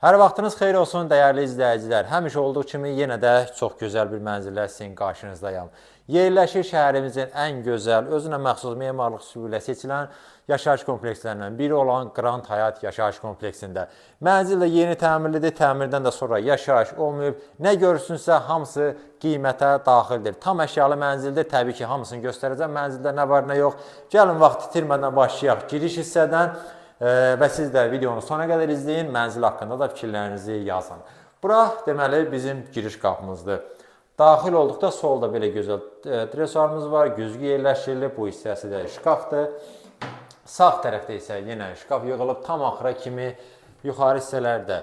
Hər vaxtınız xeyir olsun, dəyərli izləyicilər. Həmişə olduğu kimi yenə də çox gözəl bir mənzillə sizin qarşınızdayım. Yerləşir şəhərimizin ən gözəl, özünə məxsus memarlıq üsulu ilə seçilən yaşayış komplekslərindən biri olan Grand Həyat yaşayış kompleksində. Mənzil də yeni təmirlidir, təmirdən də sonra yaşayış olmayıb. Nə görürsünüzsə hamısı qiymətə daxildir. Tam əşyalı mənzildir, təbii ki hamısını göstərəcəm. Mənzildə nə var, nə yox. Gəlin vaxt itirmədən başlayaq giriş hissədən. Və siz də videonu sona qədər izləyin, mənzil haqqında da fikirlərinizi yazın. Bura deməli bizim giriş qapımızdır. Daxil olduqda solda belə gözəl dresuarımız var, güzgü yerləşdirilib, bu hissəsi də şkafdır. Sağ tərəfdə isə yenə şkaf yığılıb, tam axıra kimi yuxarı hissələrdə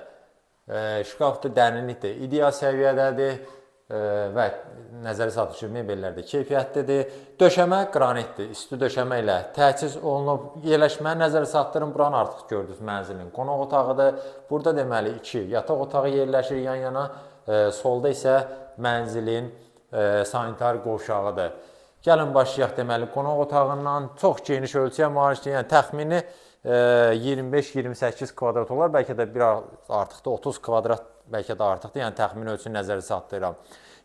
şkafdır, dərinlikdir, ideal səviyyədədir və nəzəri çatışır mebellərdə keyfiyyətlidir. Döşəmə qranitdir, üstü döşəmə ilə təchiz olunub. Yerləşməni nəzərə çatdırın, buranı artıq gördünüz mənzilin qonaq otağıdır. Burada deməli 2 yataq otağı yerləşir yan-yana, solda isə mənzilin sanitar qovşağıdır. Gəlin başlayaq deməli qonaq otağından. Çox geniş ölçüyə malikdir, yəni təxmini 25-28 kvadrat olar, bəlkə də bir artıqdır, 30 kvadrat bəlkə də artıqdır, yəni təxmini ölçünü nəzərə çatdırıram.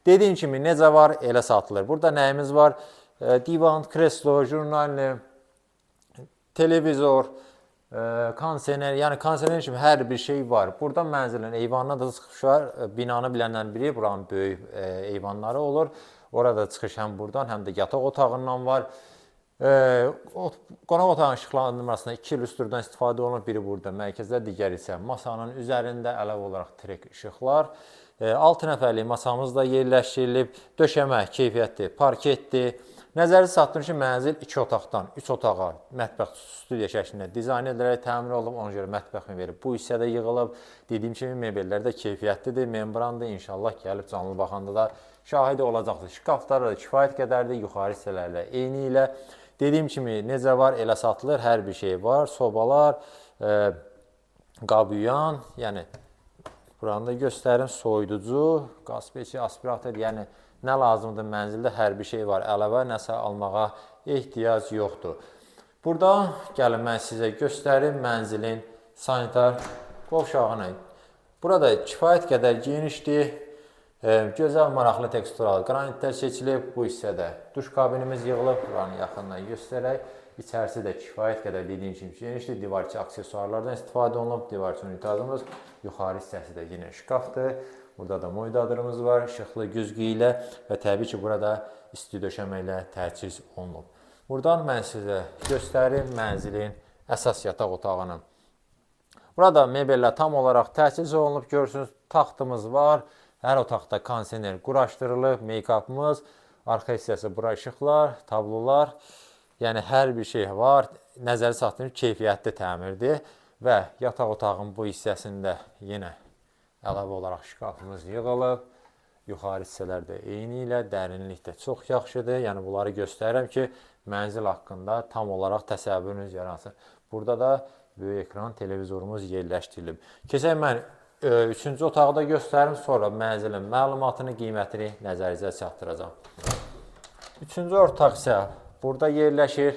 Dediyim kimi necə var, elə satılır. Burada nəyimiz var? Divan, kreslo, jurnalni, televizor, konsener, yəni konsener kimi hər bir şey var. Burada mənzilin eyvanına da çıxış var. Binanı bilənlərin biri, buranın böyük eyvanları olur. Orada çıxış həm buradan, həm də yataq otağından var. Qonaq otağının işıqlandırmasında 2 lüstrdən istifadə olunur. Biri burada mərkəzdə, digəri isə masanın üzərində əlavə olaraq trek işıqlar. 6 nəfərlik masamız da yerləşdirilib. Döşəmə keyfiyyətli, parketdir. Nəzəri çatdırır ki, mənzil 2 otaqdan 3 otağa mətbəx studiya şəklində dizayn edilərək təmir olunub. Ona görə mətbəxini verib. Bu hissədə yığılıb. Dediyim kimi mebellər də keyfiyyətlidir, membrandır. İnşallah gəlib canlı baxanda da şahidi olacaqdır. Şkafları da kifayət qədərdir. Yuxarı hissələrlə eyni ilə. Dediyim kimi necə var, elə satılır. Hər bir şey var. Sobalar, qabüyan, yəni buranı da göstərim, soyuducu, qaz peçi, aspirator, yəni nə lazımdır mənzildə hər bir şey var. Əlavə nəsə almağa ehtiyac yoxdur. Burada gəlin mən sizə göstərim mənzilin sanitar qovşağını. Burada kifayət qədər genişdir. Gözəl, maraqlı teksturalı qranitlər seçilib. Bu hissədə duş kabinimiz yığılıb. Buranı yaxından göstərək. İçərisi də kifayət qədər dediyim kimi genişdir. Divarçı aksesuarlardan istifadə olunub. Divarçı unitazımız. Yuxarı hissəsi də yenə şkafdır. Burada da moydadırımız var. İşıqlı güzgü ilə və təbii ki, burada isti döşəmə ilə təchiz olunub. Buradan mən sizə göstərim mənzilin əsas yataq otağını. Burada mebellər tam olaraq təchiz olunub. Görürsünüz, taxtımız var. Hər otaqda konsener quraşdırılıb, make-upımız, arxa hissəsi bura işıqlar, tablolar, yəni hər bir şey var. Nəzəri çatdırır, keyfiyyətli təmirdir və yataq otağın bu hissəsində yenə əlavə olaraq şkafımız yığılıb. Yuxarı hissələrdə eyni ilə, dərinlik də çox yaxşıdır. Yəni bunları göstərirəm ki, mənzil haqqında tam olaraq təsəvvürünüz yaransın. Burada da böyük ekran televizorumuz yerləşdirilib. Keçək mən 3-cü otaqda göstərim, sonra mənzilin məlumatını, qiymətini nəzərinizə çatdıracağam. 3-cü otaq isə burada yerləşir.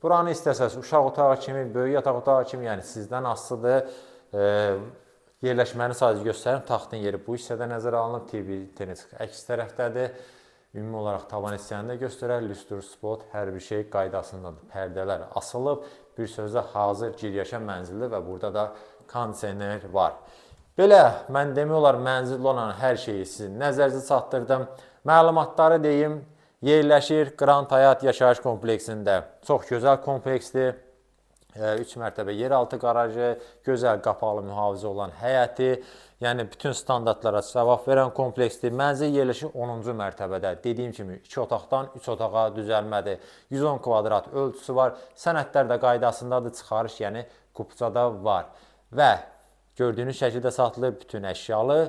Buranı istəsəz uşaq otağı kimi, böyük yataq otağı kimi, yəni sizdən asılıdır. Yerləşməni sadəcə göstərim. Taxtın yeri bu hissədə nəzərə alınıb. TV tenis əks tərəfdədir. Ümumi olaraq tavan hissəni də göstərər. Lüstr, spot, hər bir şey qaydasındadır. Pərdələr asılıb. Bir sözlə hazır giryaşa mənzildir və burada da konsener var. Belə, mən demək olar mənzildə olan hər şeyi sizin nəzərinizə çatdırdım. Məlumatları deyim, yerləşir Grand Həyat yaşayış kompleksində. Çox gözəl kompleksdir. 3 mərtəbə yeraltı qarajı, gözəl qapalı mühafizə olan həyəti, yəni bütün standartlara cavab verən kompleksdir. Mənzil yerləşir 10-cu mərtəbədə. Dediyim kimi 2 otaqdan 3 otağa düzəlmədir. 110 kvadrat ölçüsü var. Sənədlər də qaydasındadır, çıxarış, yəni kupçada var. Və gördüyünüz şəkildə satılır bütün əşyalı.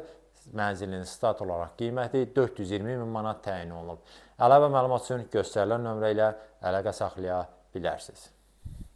Mənzilin start olaraq qiyməti 420 min manat təyin olunub. Əlavə məlumat üçün göstərilən nömrə ilə əlaqə saxlaya bilərsiniz.